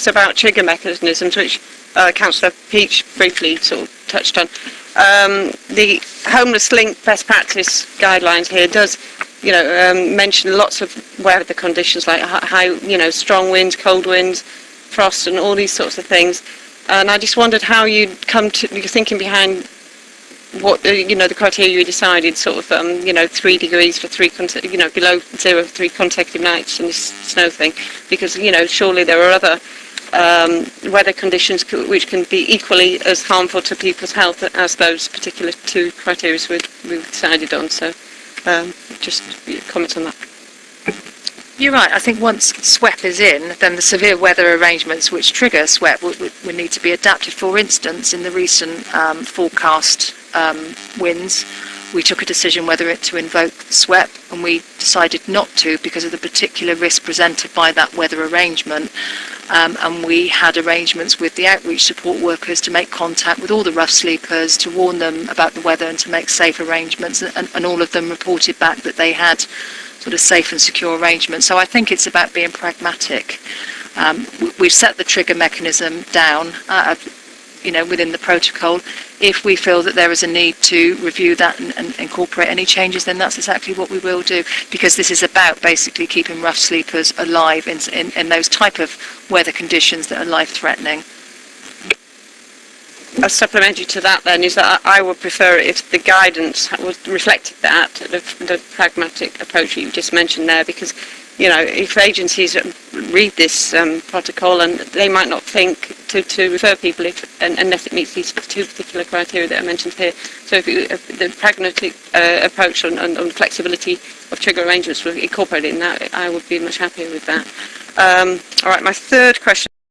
was about trigger mechanisms, which Councillor Peach briefly sort of touched on. The Homeless Link best practice guidelines here does, mention lots of weather conditions like high, strong winds, cold winds, frost, and all these sorts of things. And I just wondered how you'd come to your thinking behind what the criteria you decided, sort of 3 degrees for below 0 for 3 consecutive nights and this snow thing, because surely there are other weather conditions which can be equally as harmful to people's health as those particular 2 criteria we've decided on. So just comments on that. You're right. I think once SWEP is in, then the severe weather arrangements which trigger SWEP would need to be adapted. For instance, in the recent forecast winds, we took a decision whether to invoke SWEP, and we decided not to because of the particular risk presented by that weather arrangement. And we had arrangements with the outreach support workers to make contact with all the rough sleepers, to warn them about the weather and to make safe arrangements, and all of them reported back that they had sort of safe and secure arrangements. So I think it's about being pragmatic. We've set the trigger mechanism down, within the protocol. If we feel that there is a need to review that and incorporate any changes, then that's exactly what we will do, because this is about basically keeping rough sleepers alive in those type of weather conditions that are life-threatening. A supplementary to that then is that I would prefer it if the guidance reflected that, the pragmatic approach you just mentioned there, because if agencies read this protocol, and they might not think to refer people unless it meets these 2 particular criteria that are mentioned here. So if the pragmatic approach on flexibility of trigger arrangements were incorporated in that, I would be much happier with that. All right, my third question.